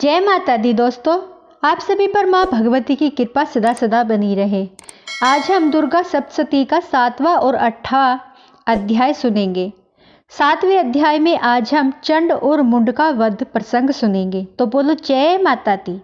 जय माता दी दोस्तों, आप सभी पर माँ भगवती की कृपा सदा सदा बनी रहे। आज हम दुर्गा सप्तशती का 7वां और 8वां अध्याय सुनेंगे। 7वें अध्याय में आज हम चंड और मुंड का वध प्रसंग सुनेंगे। तो बोलो जय माता दी।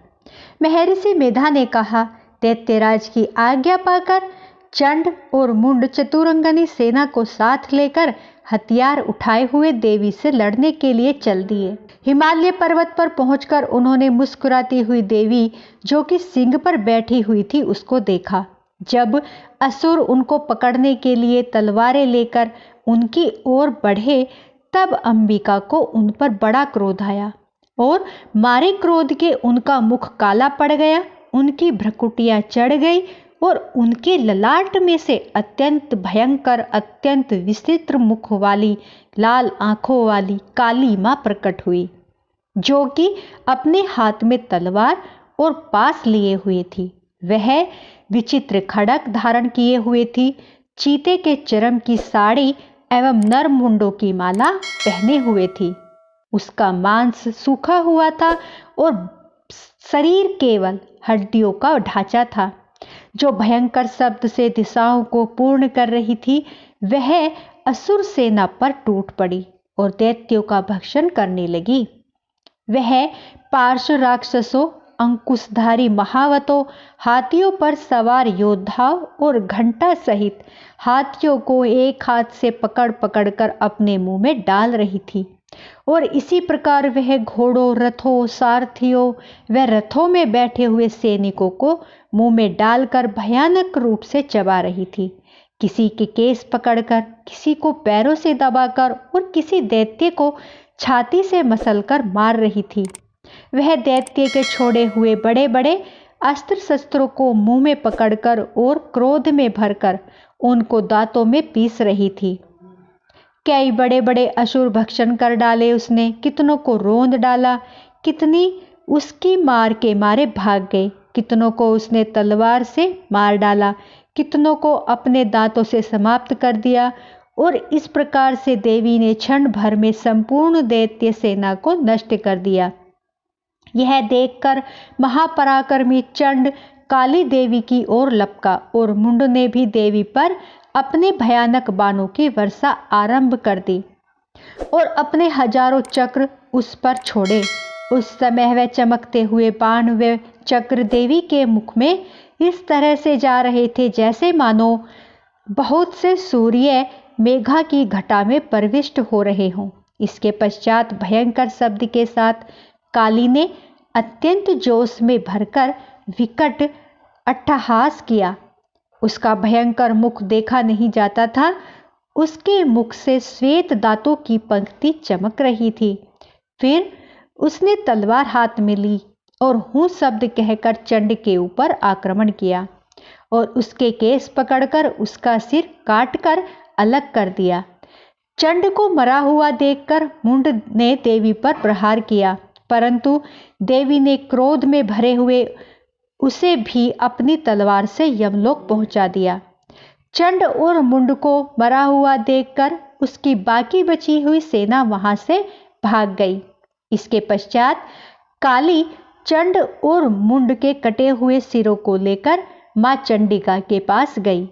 महर्षि मेधा ने कहा, दैत्यराज की आज्ञा पाकर चंड और मुंड चतुरंगनी सेना को साथ लेकर हथियार उठाए हुए देवी से लड़ने के लिए चल दिए। हिमालय पर्वत पर पहुंचकर उन्होंने मुस्कुराती हुई देवी जो कि सिंह पर बैठी हुई थी उसको देखा। जब असुर उनको पकड़ने के लिए तलवारें लेकर उनकी ओर बढ़े तब अंबिका को उन पर बड़ा क्रोध आया और मारे क्रोध के उनका मुख काला पड़ गया, उनकी भ्रुकुटियां चढ़ गई और उनके ललाट में से अत्यंत भयंकर, अत्यंत विचित्र मुख वाली, लाल आंखों वाली काली मां प्रकट हुई, जो कि अपने हाथ में तलवार और पास लिए हुए थी। वह विचित्र खड़ग धारण किए हुए थी, चीते के चर्म की साड़ी एवं नर मुंडों की माला पहने हुए थी। उसका मांस सूखा हुआ था और शरीर केवल हड्डियों का ढांचा था। जो भयंकर शब्द से दिशाओं को पूर्ण कर रही थी वह असुर सेना पर टूट पड़ी और दैत्यों का भक्षण करने लगी। वह पार्श्व राक्षसों, अंकुशधारी महावतों, हाथियों पर सवार योद्धाओं और घंटा सहित हाथियों को एक हाथ से पकड़ पकड़ कर अपने मुंह में डाल रही थी और इसी प्रकार वह घोड़ों, रथों, सारथियों व रथों में बैठे हुए सैनिकों को मुंह में डालकर भयानक रूप से चबा रही थी। किसी के केस पकड़कर, किसी को पैरों से दबाकर और किसी दैत्य को छाती से मसलकर मार रही थी। वह दैत्य के छोड़े हुए बड़े बड़े अस्त्र शस्त्रों को मुंह में पकड़कर और क्रोध में भरकर उनको दांतों में पीस रही थी। कई बड़े बड़े असुर भक्षण कर डाले उसने, कितनों को रोंद डाला, कितनी उसकी मार के मारे भाग गए, कितनों को उसने तलवार से मार डाला, कितनों को अपने दांतों से समाप्त कर दिया और इस प्रकार से देवी ने क्षण भर में संपूर्ण दैत्य सेना को नष्ट कर दिया। यह देखकर महापराक्रमी चंड काली देवी की ओर लपका और मुंड ने भी देवी पर अपने भयानक बाणों की वर्षा आरंभ कर दी और अपने हजारों चक्र उस पर छोड़े। उस समय वह चमकते हुए बाण व चक्र देवी के मुख में इस तरह से जा रहे थे जैसे मानो बहुत से सूर्य मेघा की घटा में प्रविष्ट हो रहे हों। इसके पश्चात भयंकर शब्द के साथ काली ने अत्यंत जोश में भरकर विकट अट्टहास किया। उसका भयंकर मुख देखा नहीं जाता था, उसके मुख से श्वेत दांतों की पंक्ति चमक रही थी। फिर उसने तलवार हाथ में ली और हूं शब्द कहकर चंड के ऊपर आक्रमण किया और उसके केस पकड़कर उसका सिर काटकर अलग कर दिया। चंड को मरा हुआ देखकर मुंड ने देवी पर प्रहार किया, परंतु देवी ने क्रोध में भरे हुए उसे भी अपनी तलवार से यमलोक पहुंचा दिया। चंड और मुंड को मरा हुआ देखकर उसकी बाकी बची हुई सेना वहां से भाग गई। इसके पश्चात काली चंड और मुंड के कटे हुए सिरों को लेकर मां चंडिका के पास गई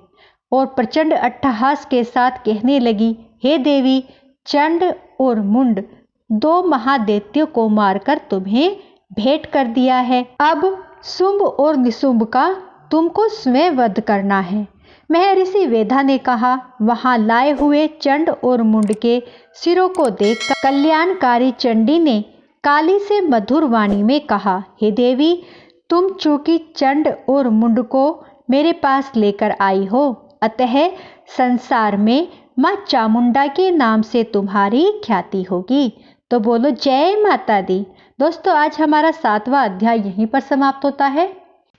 और प्रचंड अट्टहास के साथ कहने लगी, हे देवी, चंड और मुंड दो महादैत्यों को मारकर तुम्हें भेंट कर दिया है। अब शुंभ और निशुंभ का तुमको स्वयं वध करना है। महर्षि वेदा ने कहा, वहां लाए हुए चंड और मुंड के सिरों को देखकर कल्याणकारी चंडी ने काली से मधुर वाणी में कहा, हे देवी, तुम चूंकि चंड और मुंड को मेरे पास लेकर आई हो, अतः संसार में मां चामुंडा के नाम से तुम्हारी ख्याति होगी। तो बोलो जय माता दी। दोस्तों, आज हमारा 7वां अध्याय यहीं पर समाप्त होता है।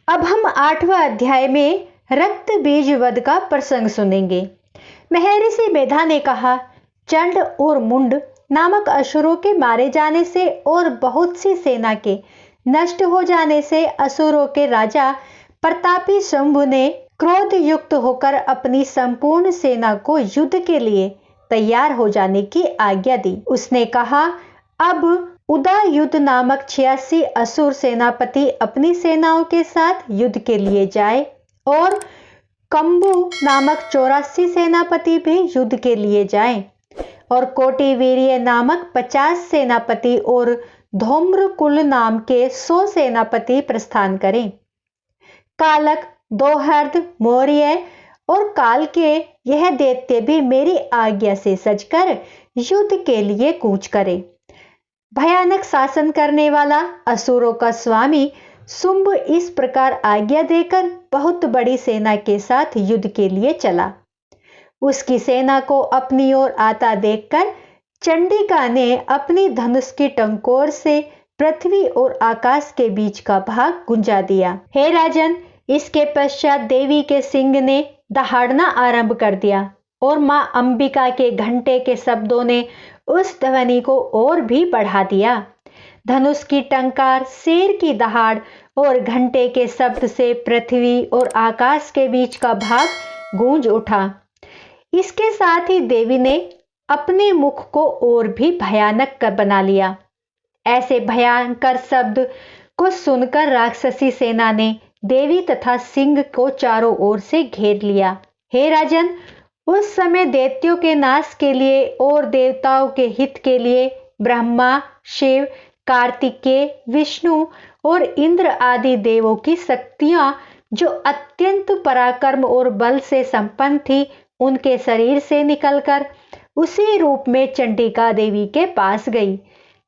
अब हम 8वां अध्याय में रक्त बीज वध का प्रसंग सुनेंगे। महर्षि मेधा ने कहा, चंड और मुंड नामक असुरों के मारे जाने से और बहुत सी सेना के नष्ट हो जाने से असुरों के राजा प्रतापी शंभु ने क्रोध युक्त होकर अपनी संपूर्ण सेना को युद्ध के लिए तैयार हो जाने की आज्ञा दी। उसने कहा, अब उदायुध नामक 86 असुर सेनापति अपनी सेनाओं के साथ युद्ध के लिए जाए और कंबु नामक 84 सेनापति भी युद्ध के लिए जाएं और कोटिवीर्य नामक 50 सेनापति और धूम्रकुल नाम के 100 सेनापति प्रस्थान करें। कालक, दोहर्द, मौर्य और काल के यह दैत्य भी मेरी आज्ञा से सजकर युद्ध के लिए कूच करे। भयानक शासन करने वाला असुरों का स्वामी शुंभ इस प्रकार आज्ञा देकर बहुत बड़ी सेना के साथ युद्ध के लिए चला। उसकी सेना को अपनी ओर आता देखकर चंडिका ने अपनी धनुष की टंकोर से पृथ्वी और आकाश के बीच का भाग गुंजा दिया। हे राजन, इसके पश्चात देवी के सिंह ने दहाड़ना आरंभ कर दिया और मां अंबिका के घंटे के शब्दों ने उस ध्वनि को और भी बढ़ा दिया। धनुष की टंकार, शेर की दहाड़ और घंटे के शब्द से पृथ्वी और आकाश के बीच का भाग गूंज उठा। इसके साथ ही देवी ने अपने मुख को और भी भयानक कर बना लिया। ऐसे भयंकर शब्द को सुनकर राक्षसी सेना ने देवी तथा सिंह को चारों ओर से घेर लिया। हे राजन, उस समय दैत्यों के नाश के लिए और देवताओं के हित के लिए ब्रह्मा, शिव, कार्तिकेय, विष्णु और इंद्र आदि देवों की शक्तियां जो अत्यंत पराक्रम और बल से संपन्न थी, उनके शरीर से निकलकर उसी रूप में चंडिका देवी के पास गई।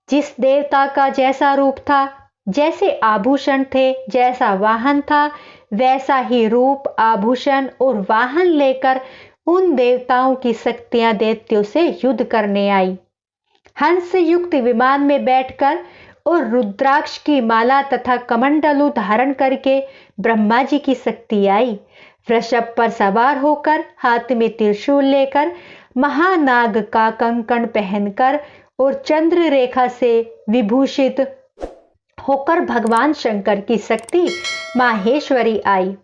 जिस देवता का जैसा रूप था, जैसे आभूषण थे, जैसा वाहन था, वैसा ही रूप, आभूषण और वाहन लेकर उन देवताओं की शक्तियां दैत्यों से युद्ध करने आई। हंस युक्त विमान में बैठकर और रुद्राक्ष की माला तथा कमंडलू धारण करके ब्रह्मा जी की शक्ति आई। वृषभ पर सवार होकर, हाथ में त्रिशूल लेकर, महानाग का कंकण पहनकर और चंद्र रेखा से विभूषित होकर भगवान शंकर की शक्ति माहेश्वरी आई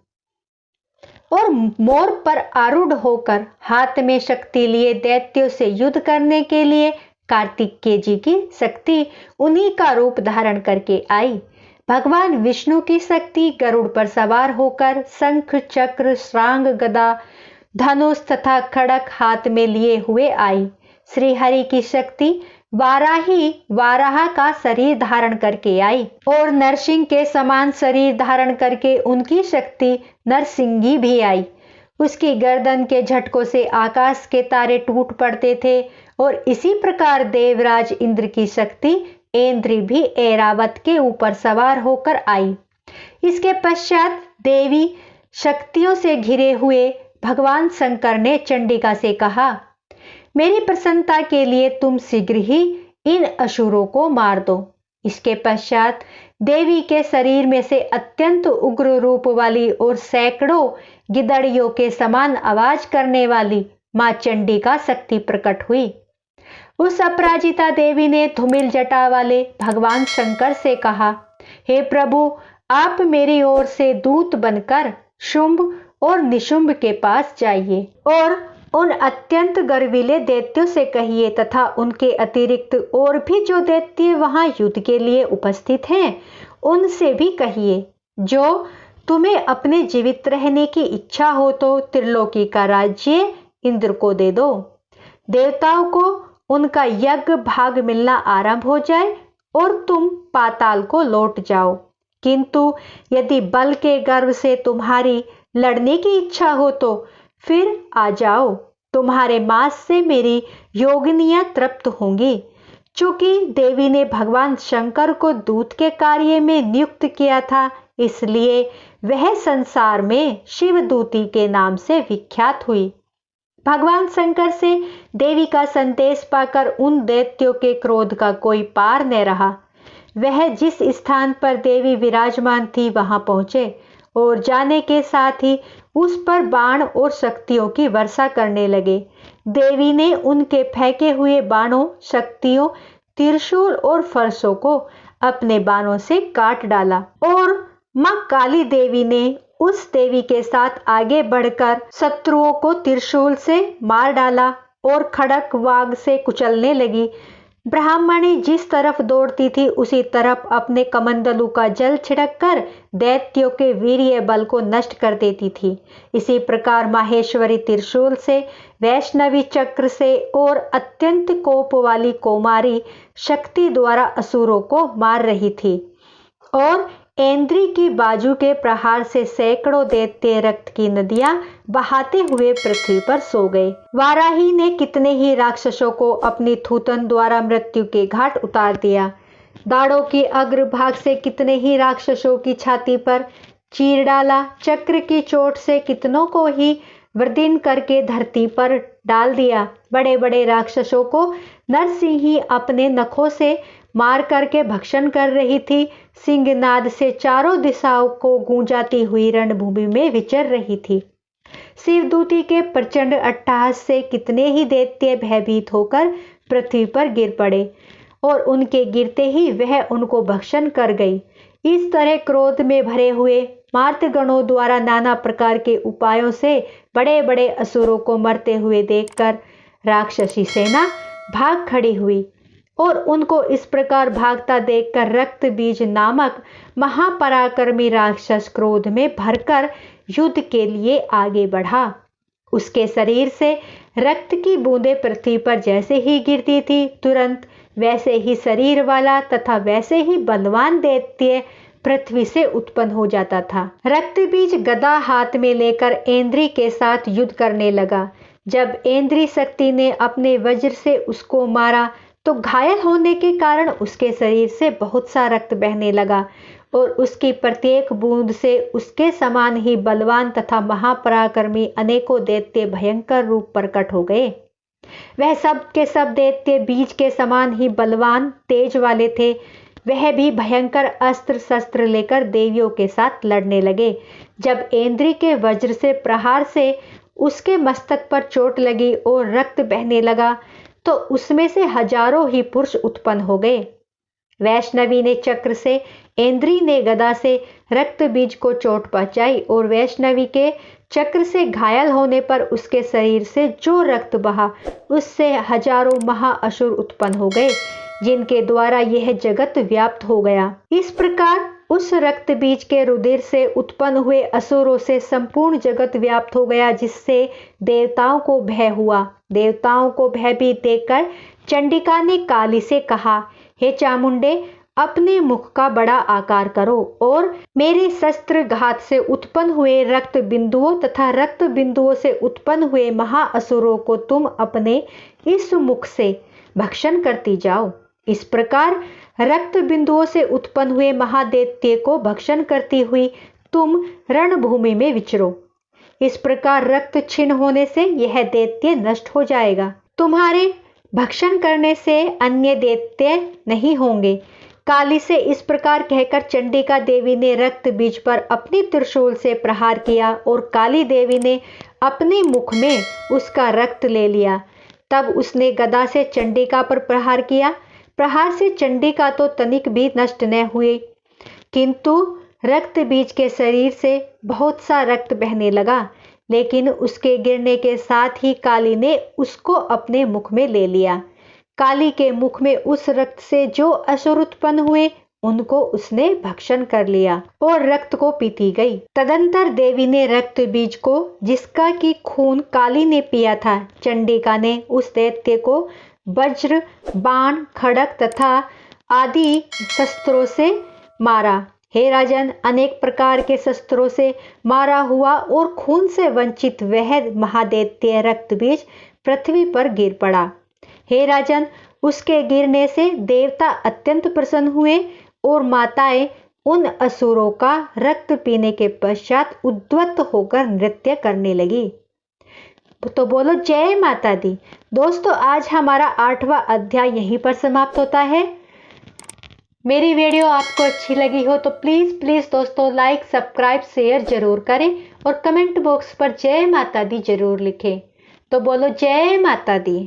और मोर पर आरूढ़ होकर हाथ में शक्ति लिए दैत्यों से युद्ध करने के लिए कार्तिकेय जी की शक्ति उन्हीं का रूप धारण करके आई। भगवान विष्णु की शक्ति गरुड़ पर सवार होकर शंख, चक्र, श्रांग, गदा, धनुष तथा खड़ग हाथ में लिए हुए आई। श्री हरि की शक्ति वाराही वाराह का शरीर धारण करके आई और नरसिंह के समान शरीर धारण करके उनकी शक्ति नरसिंगी भी आई। उसकी गर्दन के झटकों से आकाश के तारे टूट पड़ते थे और इसी प्रकार देवराज इंद्र की शक्ति ऐन्द्री भी ऐरावत के ऊपर सवार होकर आई। इसके पश्चात देवी शक्तियों से घिरे हुए भगवान शंकर ने चंडिका से कहा, मेरी प्रसन्नता के लिए तुम शीघ्र ही इन असुरों को मार दो। इसके पश्चात देवी के शरीर में से अत्यंत उग्र रूप वाली और सैकड़ों गिदड़ियों के समान आवाज करने वाली मां चंडिका शक्ति प्रकट हुई। उस अपराजिता देवी ने धूमिल जटा वाले भगवान शंकर से कहा, हे प्रभु, आप मेरी ओर से दूत बनकर शुंभ और निशुंभ के पास जाइए और उन अत्यंत गर्विले दैत्यों से कहिए तथा उनके अतिरिक्त और भी जो दैत्य वहां युद्ध के लिए उपस्थित हैं, उनसे भी कहिए, जो तुम्हें अपने जीवित रहने की इच्छा हो तो त्रिलोकी का राज्य इंद्र को दे दो। देवताओं को उनका यज्ञ भाग मिलना आरंभ हो जाए और तुम पाताल को लौट जाओ। किंतु यदि बल के गर्व से तुम्हारी लड़ने की इच्छा हो तो फिर आ जाओ। तुम्हारे मांस से मेरी योगिनियां तृप्त होंगी। चूंकि देवी ने भगवान शंकर को दूत के कार्य में नियुक्त किया था, इसलिए वह संसार में शिवदूती के नाम से विख्यात हुई। भगवान शंकर से देवी का संदेश पाकर उन दैत्यों के क्रोध का कोई पार न रहा। वह जिस स्थान पर देवी विराजमान थी वहां पहुंचे और जाने के साथ ही उस पर बाण और शक्तियों की वर्षा करने लगे। देवी ने उनके फेंके हुए बाणों, शक्तियों, त्रिशूल और फरसों को अपने बाणों से काट डाला और मां काली देवी ने उस देवी के साथ आगे बढ़कर शत्रुओं को त्रिशूल से मार डाला और खड़क वाग से कुचलने लगी। ब्राह्मणी जिस तरफ दौड़ती थी उसी तरफ अपने कमंडलू का जल छिड़ककर दैत्यों के वीर्य बल को नष्ट कर देती थी। इसी प्रकार माहेश्वरी त्रिशूल से, वैष्णवी चक्र से और अत्यंत कोप वाली कौमारी शक्ति द्वारा असुरों को मार रही थी और ऐन्द्री की बाजू के प्रहार से सैकड़ों दैत्य रक्त की नदियां बहाते हुए पृथ्वी पर सो गए। वाराही ने कितने ही राक्षसों को अपनी थूथन द्वारा मृत्यु के घाट उतार दिया। दाढ़ों की अग्रभाग से कितने ही राक्षसों की छाती पर चीर डाला। चक्र की चोट से कितनों को ही वर्दीन करके धरती पर डाल दिया। बड़े बड़े राक्षसों को नरसिंही अपने नखों से मार करके भक्षण कर रही थी। सिंहनाद से चारों दिशाओं को गूंजाती हुई रणभूमि में विचर रही थी। शिवदूती के प्रचंड अट्टहास से कितने ही दैत्य भयभीत होकर पृथ्वी पर गिर पड़े और उनके गिरते ही वह उनको भक्षण कर गई। इस तरह क्रोध में भरे हुए मार्तगणों द्वारा नाना प्रकार के उपायों से बड़े बड़े असुरों को मरते हुए देखकर राक्षसी सेना भाग खड़ी हुई और उनको इस प्रकार भागता देखकर रक्त बीज नामक महापराक्रमी राक्षस क्रोध में भरकर युद्ध के लिए आगे बढ़ा। उसके शरीर से रक्त की बूंदें पृथ्वी पर जैसे ही गिरती थी, तुरंत वैसे ही शरीर वाला तथा वैसे ही बलवान दैत्य पृथ्वी से उत्पन्न हो जाता था। रक्त बीज गदा हाथ में लेकर ऐन्द्री के साथ युद्ध करने लगा। जब ऐन्द्री शक्ति ने अपने वज्र से उसको मारा तो घायल होने के कारण उसके शरीर से बहुत सा रक्त बहने लगा और उसकी प्रत्येक बूंद से उसके समान ही बलवान तथा महापराक्रमी अनेकों दैत्य भयंकर रूप प्रकट हो गए। वह सब के सब दैत्य बीज के समान ही बलवान तेज वाले थे। वह भी भयंकर अस्त्र शस्त्र लेकर देवियों के साथ लड़ने लगे। जब ऐन्द्री के वज्र से प्रहार से उसके मस्तक पर चोट लगी और रक्त बहने लगा तो उसमें से हजारों ही पुरुष उत्पन्न हो गए। वैष्णवी ने चक्र से, ऐन्द्री ने गदा से रक्त बीज को चोट पहुंचाई और वैष्णवी के चक्र से घायल होने पर उसके शरीर से जो रक्त बहा उससे हजारों महाअसुर उत्पन्न हो गए, जिनके द्वारा यह जगत व्याप्त हो गया। इस प्रकार उस रक्त बीज के रुधिर से उत्पन्न हुए असुरों से संपूर्ण जगत व्याप्त हो गया, जिससे देवताओं को भय हुआ। देवताओं को भयभीत देखकर चंडिका ने काली से कहा, हे चामुंडे, अपने मुख का बड़ा आकार करो और मेरे शस्त्र घात से उत्पन्न हुए रक्त बिंदुओं तथा रक्त बिंदुओं से उत्पन्न हुए महाअसुरों को तुम अपने इस मुख से भक्षण करती जाओ। इस प्रकार रक्त बिंदुओं से उत्पन्न हुए महादैत्य को भक्षण करती हुई तुम रणभूमि में विचरो। इस प्रकार रक्त क्षीण होने से यह दैत्य नष्ट हो जाएगा। तुम्हारे भक्षण करने से अन्य दैत्य नहीं होंगे। काली से इस प्रकार कहकर चंडिका देवी ने रक्त बीज पर अपनी त्रिशूल से प्रहार किया और काली देवी ने अपने मुख में उसका रक्त ले लिया। तब उसने गदा से चंडिका पर प्रहार किया। प्रहार से चंडिका तो तनिक भी नष्ट न हुई, किंतु रक्त बीज के शरीर से बहुत सा रक्त बहने लगा, लेकिन उसके गिरने के साथ ही काली ने उसको अपने मुख में ले लिया। काली के मुख में उस रक्त से जो असुर उत्पन्न हुए उनको उसने भक्षण कर लिया और रक्त को पीती गई। तदंतर देवी ने रक्त बीज को, जिसका की खून काली ने पिया था, चंडिका ने उस दैत्य को वज्र, बाण, खड़ग तथा आदि शस्त्रों से मारा। हे राजन, अनेक प्रकार के शस्त्रों से मारा हुआ और खून से वंचित वह महादैत्य रक्त बीज पृथ्वी पर गिर पड़ा। हे राजन, उसके गिरने से देवता अत्यंत प्रसन्न हुए और माताएं उन असुरों का रक्त पीने के पश्चात उद्वत होकर नृत्य करने लगी। तो बोलो जय माता दी। दोस्तों, आज हमारा 8वां अध्याय यहीं पर समाप्त होता है। मेरी वीडियो आपको अच्छी लगी हो तो प्लीज़ दोस्तों लाइक, सब्सक्राइब, शेयर जरूर करें और कमेंट बॉक्स पर जय माता दी जरूर लिखें। तो बोलो जय माता दी।